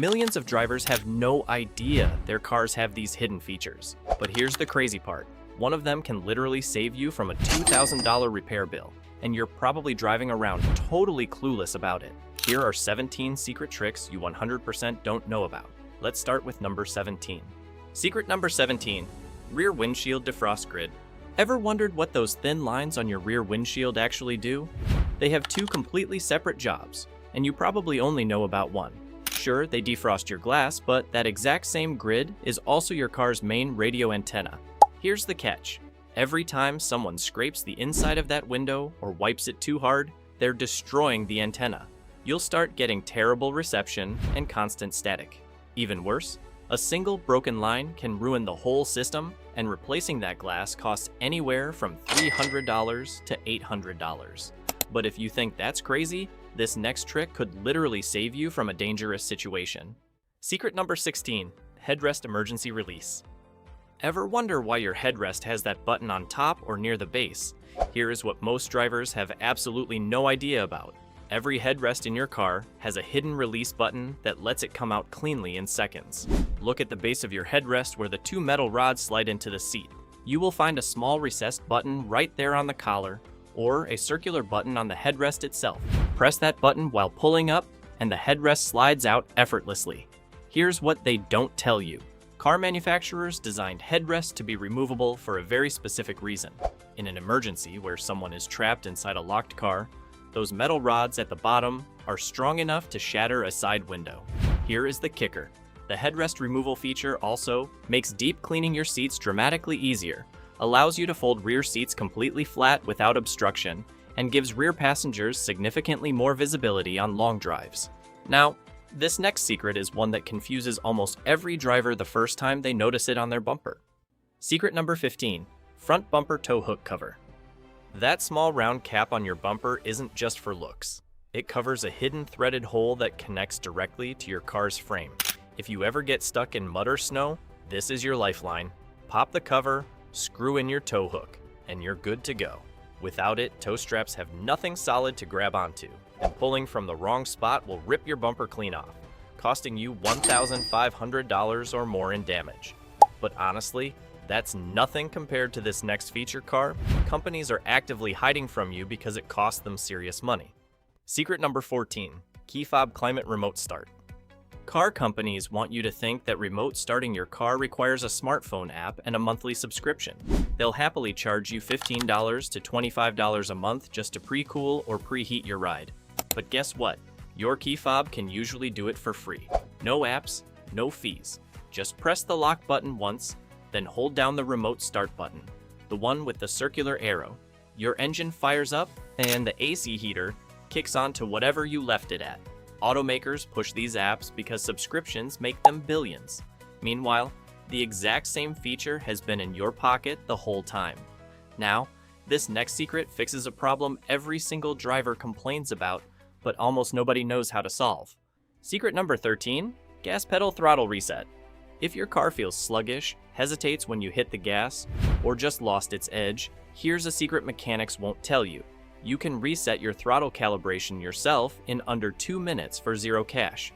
Millions of drivers have no idea their cars have these hidden features. But here's the crazy part. One of them can literally save you from a $2,000 repair bill, and you're probably driving around totally clueless about it. Here are 17 secret tricks you 100% don't know about. Let's start with number 17. Secret number 17, rear windshield defrost grid. Ever wondered what those thin lines on your rear windshield actually do? They have two completely separate jobs, and you probably only know about one. Sure, they defrost your glass, but that exact same grid is also your car's main radio antenna. Here's the catch. Every time someone scrapes the inside of that window or wipes it too hard, they're destroying the antenna. You'll start getting terrible reception and constant static. Even worse, a single broken line can ruin the whole system, and replacing that glass costs anywhere from $300 to $800. But if you think that's crazy, this next trick could literally save you from a dangerous situation. Secret number 16, headrest emergency release. Ever wonder why your headrest has that button on top or near the base? Here is what most drivers have absolutely no idea about. Every headrest in your car has a hidden release button that lets it come out cleanly in seconds. Look at the base of your headrest where the two metal rods slide into the seat. You will find a small recessed button right there on the collar, or a circular button on the headrest itself. Press that button while pulling up, and the headrest slides out effortlessly. Here's what they don't tell you. Car manufacturers designed headrests to be removable for a very specific reason. In an emergency where someone is trapped inside a locked car, those metal rods at the bottom are strong enough to shatter a side window. Here is the kicker. The headrest removal feature also makes deep cleaning your seats dramatically easier, allows you to fold rear seats completely flat without obstruction, and gives rear passengers significantly more visibility on long drives. Now, this next secret is one that confuses almost every driver the first time they notice it on their bumper. Secret number 15, front bumper tow hook cover. That small round cap on your bumper isn't just for looks. It covers a hidden threaded hole that connects directly to your car's frame. If you ever get stuck in mud or snow, this is your lifeline. Pop the cover, screw in your tow hook, and you're good to go. Without it, tow straps have nothing solid to grab onto, and pulling from the wrong spot will rip your bumper clean off, costing you $1,500 or more in damage. But honestly, that's nothing compared to this next feature car companies are actively hiding from you because it costs them serious money. Secret number 14, key fob climate remote start. Car companies want you to think that remote starting your car requires a smartphone app and a monthly subscription. They'll happily charge you $15 to $25 a month just to pre-cool or preheat your ride. But guess what? Your key fob can usually do it for free. No apps, no fees. Just press the lock button once, then hold down the remote start button, the one with the circular arrow. Your engine fires up, and the AC heater kicks on to whatever you left it at. Automakers push these apps because subscriptions make them billions. Meanwhile, the exact same feature has been in your pocket the whole time. Now, this next secret fixes a problem every single driver complains about, but almost nobody knows how to solve. Secret number 13, gas pedal throttle reset. If your car feels sluggish, hesitates when you hit the gas, or just lost its edge, here's a secret mechanics won't tell you. You can reset your throttle calibration yourself in under 2 minutes for zero cash.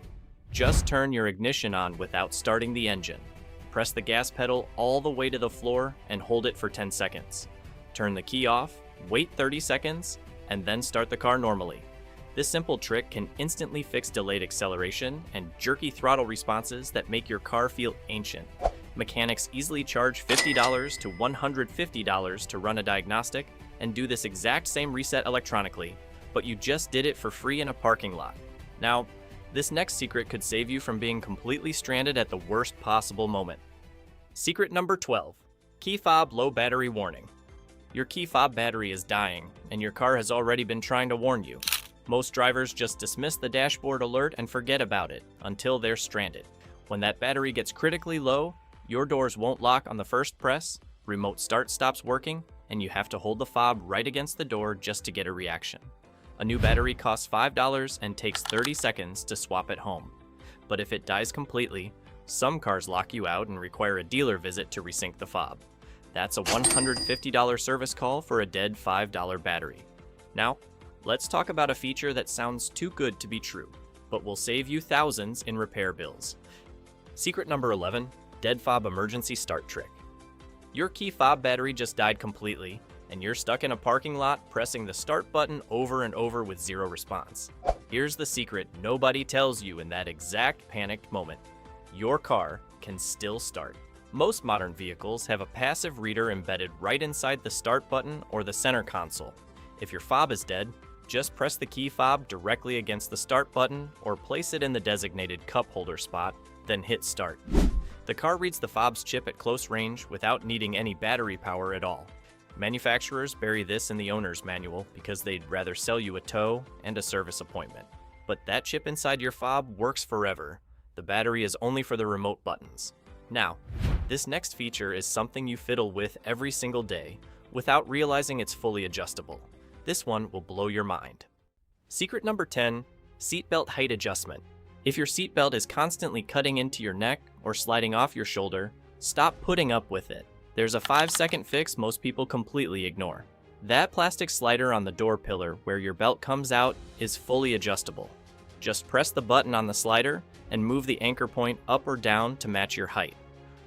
Just turn your ignition on without starting the engine. Press the gas pedal all the way to the floor and hold it for 10 seconds. Turn the key off, wait 30 seconds, and then start the car normally. This simple trick can instantly fix delayed acceleration and jerky throttle responses that make your car feel ancient. Mechanics easily charge $50 to $150 to run a diagnostic and do this exact same reset electronically, but you just did it for free in a parking lot. Now, this next secret could save you from being completely stranded at the worst possible moment. Secret number 12, key fob low battery warning. Your key fob battery is dying, and your car has already been trying to warn you. Most drivers just dismiss the dashboard alert and forget about it until they're stranded. When that battery gets critically low, your doors won't lock on the first press, remote start stops working, and you have to hold the fob right against the door just to get a reaction. A new battery costs $5 and takes 30 seconds to swap at home. But if it dies completely, some cars lock you out and require a dealer visit to resync the fob. That's a $150 service call for a dead $5 battery. Now, let's talk about a feature that sounds too good to be true, but will save you thousands in repair bills. Secret number 11, dead fob emergency start trick. Your key fob battery just died completely, and you're stuck in a parking lot pressing the start button over and over with zero response. Here's the secret nobody tells you in that exact panicked moment. Your car can still start. Most modern vehicles have a passive reader embedded right inside the start button or the center console. If your fob is dead, just press the key fob directly against the start button or place it in the designated cup holder spot, then hit start. The car reads the fob's chip at close range without needing any battery power at all. Manufacturers bury this in the owner's manual because they'd rather sell you a tow and a service appointment. But that chip inside your fob works forever. The battery is only for the remote buttons. Now, this next feature is something you fiddle with every single day without realizing it's fully adjustable. This one will blow your mind. Secret number 10, seatbelt height adjustment. If your seatbelt is constantly cutting into your neck or sliding off your shoulder, stop putting up with it. There's a 5-second fix most people completely ignore. That plastic slider on the door pillar where your belt comes out is fully adjustable. Just press the button on the slider and move the anchor point up or down to match your height.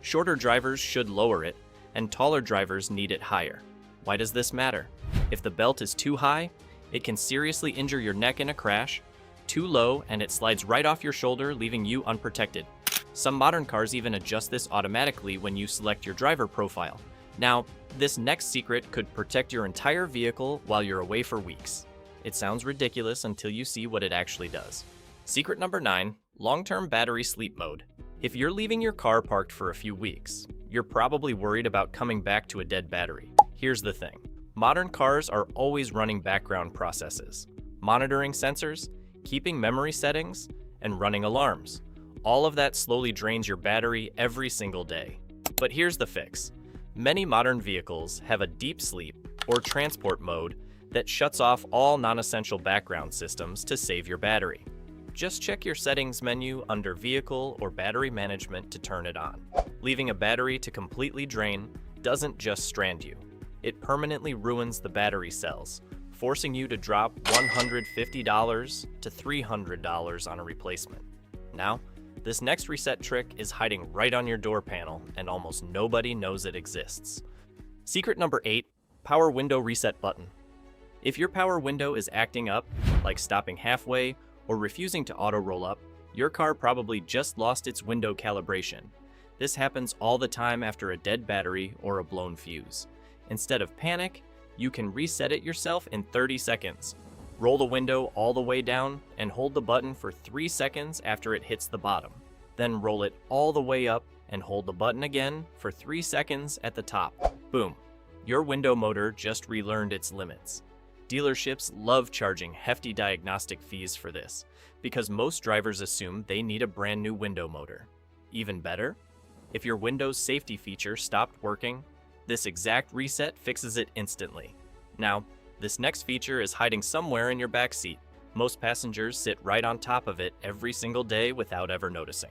Shorter drivers should lower it, and taller drivers need it higher. Why does this matter? If the belt is too high, it can seriously injure your neck in a crash. Too low, and it slides right off your shoulder, leaving you unprotected. Some modern cars even adjust this automatically when you select your driver profile. Now, this next secret could protect your entire vehicle while you're away for weeks. It sounds ridiculous until you see what it actually does. Secret number 9, long-term battery sleep mode. If you're leaving your car parked for a few weeks, you're probably worried about coming back to a dead battery. Here's the thing. Modern cars are always running background processes, monitoring sensors, keeping memory settings, and running alarms. All of that slowly drains your battery every single day. But here's the fix. Many modern vehicles have a deep sleep or transport mode that shuts off all non-essential background systems to save your battery. Just check your settings menu under Vehicle or Battery Management to turn it on. Leaving a battery to completely drain doesn't just strand you. It permanently ruins the battery cells, forcing you to drop $150 to $300 on a replacement. Now, this next reset trick is hiding right on your door panel, and almost nobody knows it exists. Secret number 8, power window reset button. If your power window is acting up, like stopping halfway or refusing to auto roll up, your car probably just lost its window calibration. This happens all the time after a dead battery or a blown fuse. Instead of panic, you can reset it yourself in 30 seconds. Roll the window all the way down and hold the button for 3 seconds after it hits the bottom. Then roll it all the way up and hold the button again for 3 seconds at the top. Boom. Your window motor just relearned its limits. Dealerships love charging hefty diagnostic fees for this because most drivers assume they need a brand new window motor. Even better, if your window's safety feature stopped working, this exact reset fixes it instantly. Now, this next feature is hiding somewhere in your back seat. Most passengers sit right on top of it every single day without ever noticing.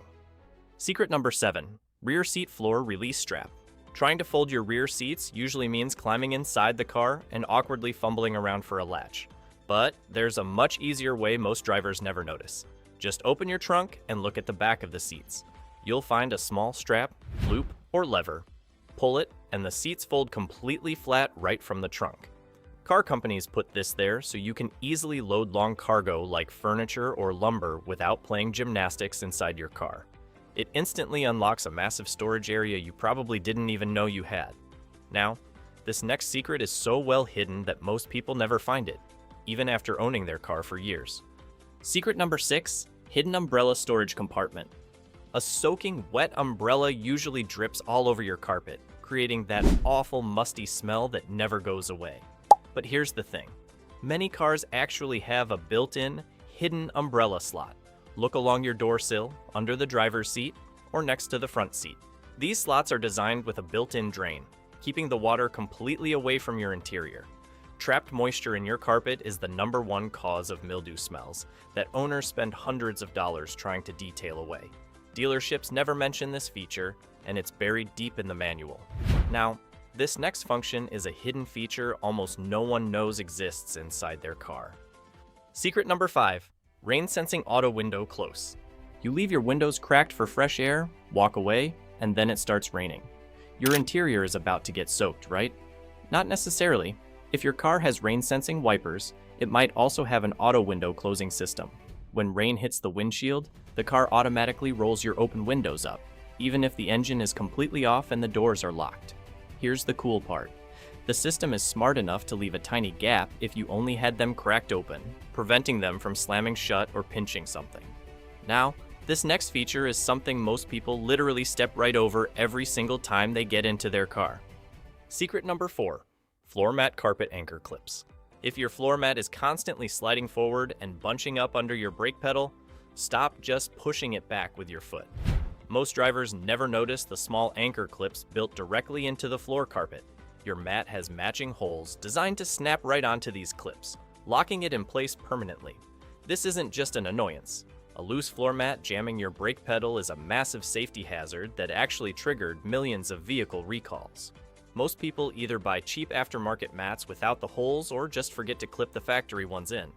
Secret number 7, rear seat floor release strap. Trying to fold your rear seats usually means climbing inside the car and awkwardly fumbling around for a latch. But there's a much easier way most drivers never notice. Just open your trunk and look at the back of the seats. You'll find a small strap, loop, or lever. Pull it, and the seats fold completely flat right from the trunk. Car companies put this there so you can easily load long cargo like furniture or lumber without playing gymnastics inside your car. It instantly unlocks a massive storage area you probably didn't even know you had. Now, this next secret is so well hidden that most people never find it, even after owning their car for years. Secret number 6, hidden umbrella storage compartment. A soaking wet umbrella usually drips all over your carpet, creating that awful musty smell that never goes away. But here's the thing. Many cars actually have a built-in, hidden umbrella slot. Look along your door sill, under the driver's seat, or next to the front seat. These slots are designed with a built-in drain, keeping the water completely away from your interior. Trapped moisture in your carpet is the #1 cause of mildew smells that owners spend hundreds of dollars trying to detail away. Dealerships never mention this feature, and it's buried deep in the manual. Now, this next function is a hidden feature almost no one knows exists inside their car. Secret number 5, Rain sensing auto window close. You leave your windows cracked for fresh air, walk away, and then it starts raining. Your interior is about to get soaked, right? Not necessarily. If your car has rain sensing wipers, it might also have an auto window closing system. When rain hits the windshield, the car automatically rolls your open windows up, even if the engine is completely off and the doors are locked. Here's the cool part. The system is smart enough to leave a tiny gap if you only had them cracked open, preventing them from slamming shut or pinching something. Now, this next feature is something most people literally step right over every single time they get into their car. Secret number 4, floor mat carpet anchor clips. If your floor mat is constantly sliding forward and bunching up under your brake pedal, stop just pushing it back with your foot. Most drivers never notice the small anchor clips built directly into the floor carpet. Your mat has matching holes designed to snap right onto these clips, locking it in place permanently. This isn't just an annoyance. A loose floor mat jamming your brake pedal is a massive safety hazard that actually triggered millions of vehicle recalls. Most people either buy cheap aftermarket mats without the holes or just forget to clip the factory ones in.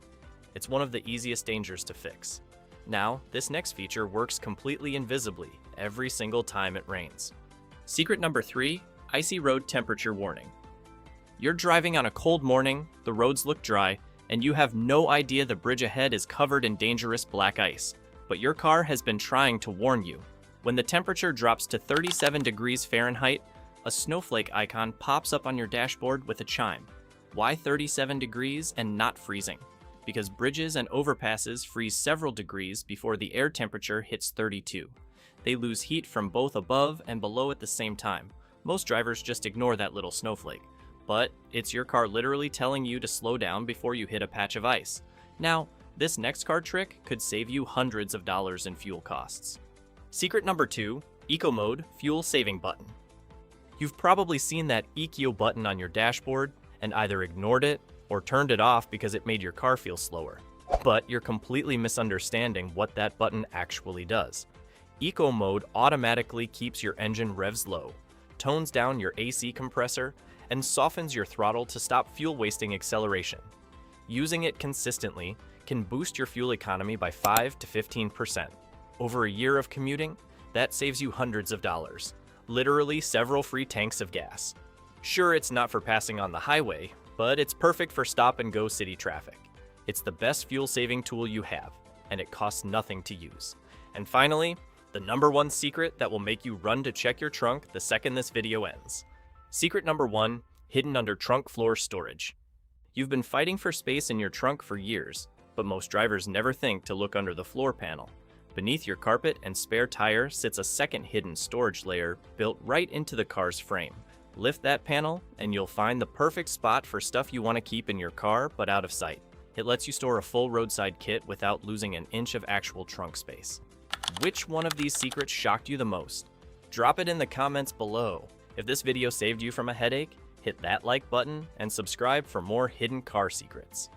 It's one of the easiest dangers to fix. Now, this next feature works completely invisibly every single time it rains. Secret number 3, icy road temperature warning. You're driving on a cold morning, the roads look dry, and you have no idea the bridge ahead is covered in dangerous black ice. But your car has been trying to warn you. When the temperature drops to 37 degrees Fahrenheit, a snowflake icon pops up on your dashboard with a chime. Why 37 degrees and not freezing? Because bridges and overpasses freeze several degrees before the air temperature hits 32. They lose heat from both above and below at the same time. Most drivers just ignore that little snowflake. But it's your car literally telling you to slow down before you hit a patch of ice. Now, this next car trick could save you hundreds of dollars in fuel costs. Secret number 2, Eco Mode Fuel Saving Button. You've probably seen that ECO button on your dashboard and either ignored it or turned it off because it made your car feel slower. But you're completely misunderstanding what that button actually does. Eco Mode automatically keeps your engine revs low, tones down your AC compressor, and softens your throttle to stop fuel wasting acceleration. Using it consistently can boost your fuel economy by 5 to 15%. Over a year of commuting, that saves you hundreds of dollars, literally several free tanks of gas. Sure, it's not for passing on the highway, but it's perfect for stop-and-go city traffic. It's the best fuel-saving tool you have, and it costs nothing to use. And finally, the number 1 secret that will make you run to check your trunk the second this video ends. Secret number 1, hidden under trunk floor storage. You've been fighting for space in your trunk for years, but most drivers never think to look under the floor panel. Beneath your carpet and spare tire sits a second hidden storage layer built right into the car's frame. Lift that panel, and you'll find the perfect spot for stuff you want to keep in your car but out of sight. It lets you store a full roadside kit without losing an inch of actual trunk space. Which one of these secrets shocked you the most? Drop it in the comments below. If this video saved you from a headache, hit that like button and subscribe for more hidden car secrets.